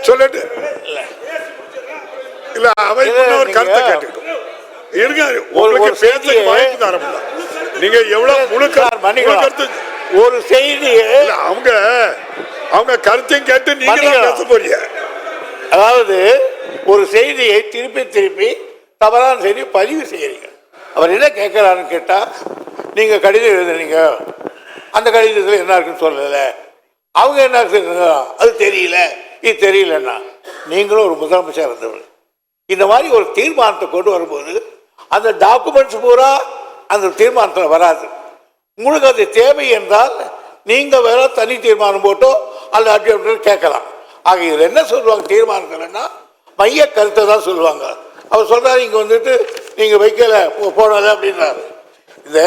சொல்லிட்டு இல்ல ஒரு கருத்தை கேட்டுக்கிட்டோம். இருங்க, உங்களுக்கு பேச வாய்ப்பு தர முடியல. நீங்க எவ்வளவு முழு கருத்து ஒரு செய்தி அவங்க அவங்க கருத்தையும் கேட்டு நீங்க பேச போறீங்க. அதாவது ஒரு செய்தியை திருப்பி திருப்பி தவறான செய்தி பதிவு செய்யறீங்க. அவர் என்ன கேட்கிறாருன்னு கேட்டா, நீங்க கடிதம் எழுதுனீங்க, அந்த கடிதத்தில் என்ன இருக்குன்னு சொல்லல, அவங்க என்ன அது தெரியல, இது தெரியலன்னா நீங்களும் ஒரு முதலமைச்சர் இருந்தவர். இந்த மாதிரி ஒரு தீர்மானத்தை கொண்டு வரும்போது அந்த டாக்குமெண்ட்ஸ் பூரா அந்த தீர்மானத்தில் வராது. உங்களுக்கு அது தேவை என்றால் நீங்க வேற தனி தீர்மானம் போட்டோ அல்ல கேட்கலாம். ஆக இதில் என்ன சொல்லுவாங்க தீர்மானத்தில்னா மைய கருத்தை தான் சொல்லுவாங்க. அவர் சொல்றாரு இங்க வந்துட்டு நீங்க வைக்கல போனல அப்படின்றாரு. இந்த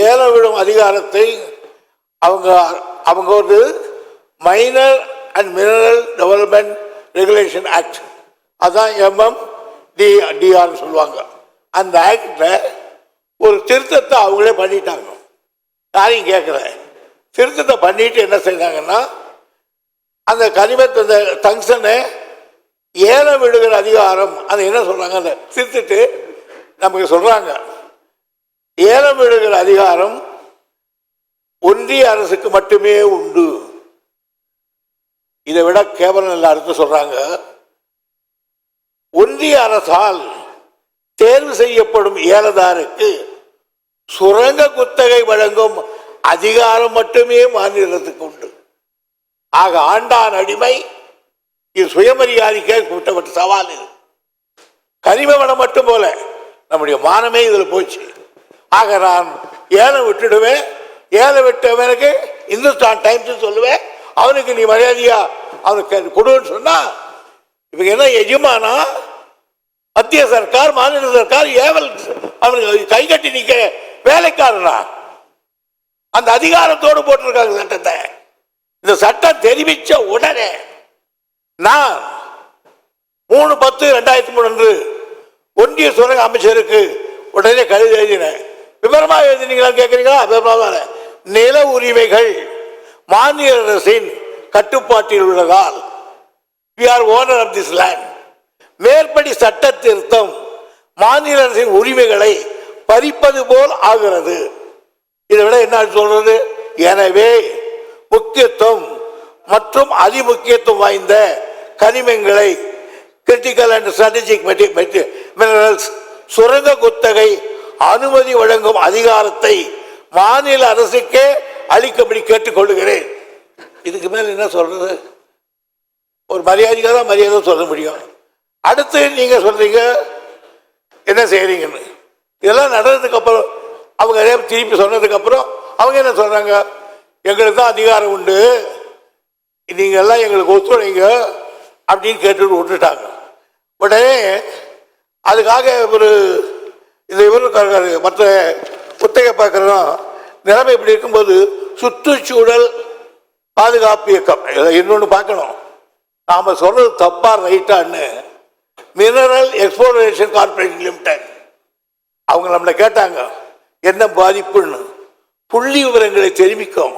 ஏல விடும் அதிகாரத்தை அவங்க ஒரு minor and mineral development regulation act, அதான் MMDR சொல்லுவாங்க. அந்த ஆக்ட்ல ஒரு திருத்தத்தை அவங்களே பண்ணிட்டாங்க. யாரையும் கேட்கல, திருத்தத்தை பண்ணிட்டு என்ன செய்தாங்கன்னா அந்த கனிமத்தை டங்ஸ்டனை ஏலம் விடுகிற அதிகாரம் அது என்ன சொல்றாங்க, அந்த திருத்திட்டு நமக்கு சொல்றாங்க ஏலம் விடுகிற அதிகாரம் ஒன்றிய அரசுக்கு மட்டுமே உண்டு. இதை விட கேவலம் இல்ல அர்த்தம் சொல்றாங்க. ஒன்றிய அரசால் தேர்வு செய்யப்படும் ஏலதாருக்கு சுரங்க குத்தகை வழங்கும் அதிகாரம் மட்டுமே மாநிலத்துக்கு உண்டு. ஆக ஆண்டான் அடிமை இது சுயமரியாதைக்கு விட்டப்பட்ட சவால். இது கனிம வளம் மட்டும் போல நம்முடைய மானமே இதுல போச்சு. ஆக நான் ஏலம் விட்டுடுவேன், ஏலம் விட்டவனுக்கு இந்துஸ்தான் டைம்ஸ் சொல்லுவேன், அவனுக்கு நீ மரியாதையா அவனுக்கு கொடுன்னு சொன்னா இவங்க என்ன எஜமானா மத்திய சர்க்கார் மாநில சர்க்கார் ஏவல் அவனுக்கு கை கட்டி நிக்க வேலைக்காரனா அந்த அதிகாரத்தோடு போட்டிருக்காங்க சட்டத்தை. இந்த சட்டம் தெரிவிச்ச உடனே நான் 3/10/2003 ஒன்றிய சுரங்க அமைச்சருக்கு உடனே கடிதம் எழுதினேன். விவரமா எழுதினீங்களா கேட்கிறீங்களா? விவரமா நில உரிமைகள் மாநில அரசின் கட்டுப்பாட்டில் உள்ளதால் we are owner of this land. மேற்படி சட்ட திருத்தம் மாநில அரசின் உரிமைகளை பறிப்பது போல் ஆகிறது. இதை விட என்ன சொல்றது? எனவே முக்கியத்துவம் மற்றும் அதிமுக்கியத்துவம் வாய்ந்த கனிமங்களை கிரிட்டிக்கல் அண்ட் ஸ்ட்ராட்டஜிக் மினரல்ஸ் சுரங்க குத்தகை அனுமதி வழங்கும் அதிகாரத்தை மாநில அரசுக்கே அளிக்கும்படி கேட்டுக்கொள்கிறேன். இதுக்கு மேல என்ன சொல்றது? ஒரு மரியாதைக்காக தான் மரியாதை சொல்ல முடியும். அடுத்து நீங்க சொல்றீங்க என்ன செய்யறீங்கன்னு. இதெல்லாம் நடந்ததுக்கு அப்புறம் அவங்க திருப்பி சொன்னதுக்கு அப்புறம் அவங்க என்ன சொல்றாங்க, எங்களுக்கு தான் அதிகாரம் உண்டு, நீங்க எல்லாம் எங்களுக்கு ஒத்துழைங்க அப்படின்னு கேட்டு விட்டுட்டாங்க. உடனே அதுக்காக ஒரு இந்த இவருக்காரு மற்ற புத்தக பார்க்கறோம் நிலைமை இப்படி இருக்கும்போது சுற்றுச்சூழல் பாதுகாப்பு இயக்கம் இன்னொன்று பார்க்கணும். நாம சொல்றது தப்பா ரைட்டான்னு மினரல் எக்ஸ்ப்ளோரேஷன் கார்பரேஷன் லிமிடெட் அவங்க நம்மளை கேட்டாங்க என்ன பாதிப்புன்னு. புள்ளி விவரங்களை தெரிவிக்கும்.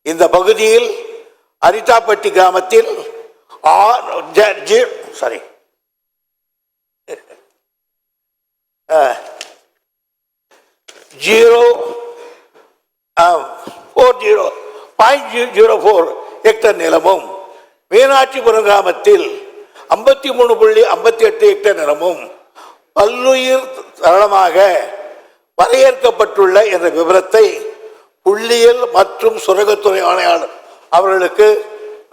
இந்த பகுதியில் அரிட்டாப்பட்டி கிராமத்தில் 0.04 ஹெக்டர் நிலமும் மீனாட்சிபுரம் கிராமத்தில் 53.58 ஹெக்டர் நிலமும் பல்லுயிர் தளமாக வரையறுக்கப்பட்டுள்ள என்ற விவரத்தை புள்ளியியல் மற்றும் சுரங்கத்துறை ஆணையாளர் அவர்களுக்கு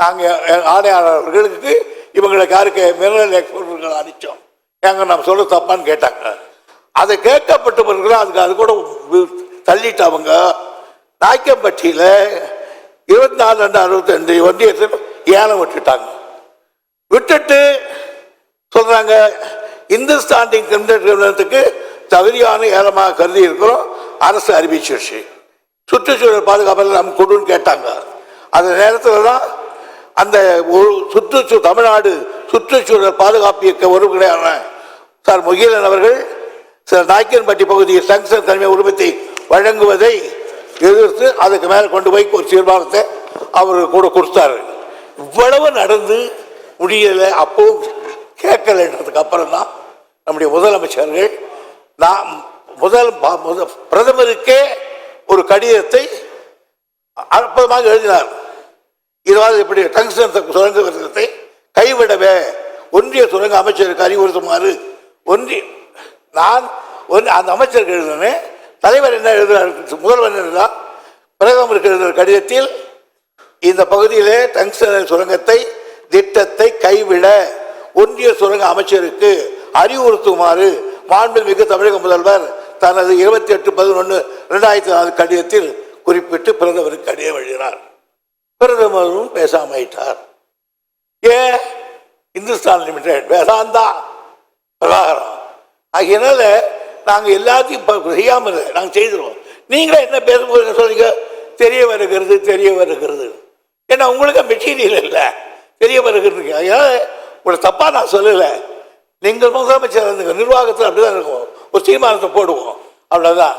நாங்கள் ஆணையாளர்களுக்கு இவங்களுக்கு யாருக்கு மினரல் எக்ஸ்போர்ட்டர்கள் அனுப்பிச்சோம். ஏங்க நம்ம சொல்ல தப்பான்னு கேட்டாங்க. அதை கேட்கப்பட்டவர்கள் அதுக்கு அது கூட தள்ளிட்டு அவங்க நாய்க்கம்பட்டியில் 24/2/62 ஒன்றியத்தில் ஏலம் விட்டுட்டாங்க. விட்டுட்டு சொல்றாங்க இந்துஸ்தான் நிறுவனத்துக்கு தகுதியான ஏலமாக கருதி இருக்கிறோம், அரசு அறிவிச்சிருச்சு. சுற்றுச்சூழல் பாதுகாப்பில் நம்ம கொடுன்னு கேட்டாங்க. அந்த நேரத்தில் தான் அந்த தமிழ்நாடு சுற்றுச்சூழல் பாதுகாப்பு இயக்க உறுப்பினரான சார் முகிலன் அவர்கள் சில நாய்க்கன்பட்டி பகுதியில் டங்ஸ்டன் கனிம உரிமத்தை வழங்குவதை எதிர்த்து அதுக்கு மேலே கொண்டு போய் ஒரு தீர்மானத்தை அவர் கூட கொடுத்தாரு. இவ்வளவு நடந்து முடியலை, அப்பவும் கேட்கலைன்றதுக்கு அப்புறம் தான் நம்முடைய முதலமைச்சர்கள் நான் பிரதமருக்கே ஒரு கடிதத்தை அற்புதமாக எழுதினார். இதுவாது இப்படி டங்ஸ்டன் சுரங்க திட்டத்தை கைவிடவே ஒன்றிய சுரங்க அமைச்சருக்கு அறிவுறுத்துமாறு அந்த அமைச்சருக்கு எழுதினேன். தலைவர் என்ன எழுதுகிறார், முதல்வர் எழுதுகிறார், பிரதமருக்கு எழுதுகிற கடிதத்தில் இந்த பகுதியிலே டங்ஸ்டன் சுரங்கத்தை திட்டத்தை கைவிட ஒன்றிய சுரங்க அமைச்சருக்கு அறிவுறுத்துமாறு மாண்புமிகு தமிழக முதல்வர் தனது 28/11/2004 கடிதத்தில் குறிப்பிட்டு பிரதமருக்கு கடிதம் எழுதினார். பிரதமரும் பேசாமட்டார். ஏன்? இந்துஸ்தான் லிமிடெட் வேதாந்தா பிரகாரம் ஆகியனால நாங்கள் எல்லாத்தையும் செய்யாமல் நாங்கள் செய்திருவோம். நீங்களே என்ன பேச போறீங்க சொல்றீங்க? தெரிய வருகிறது. ஏன்னா உங்களுக்கு மெட்டீரியல் இல்லை, தெரிய வருகிறது. அதனால உங்களை தப்பா நான் சொல்லலை. நீங்கள் முதலமைச்சர் நிர்வாகத்தில் அப்படிதான் இருக்கும், ஒரு தீர்மானத்தை போடுவோம், அவ்வளவுதான்.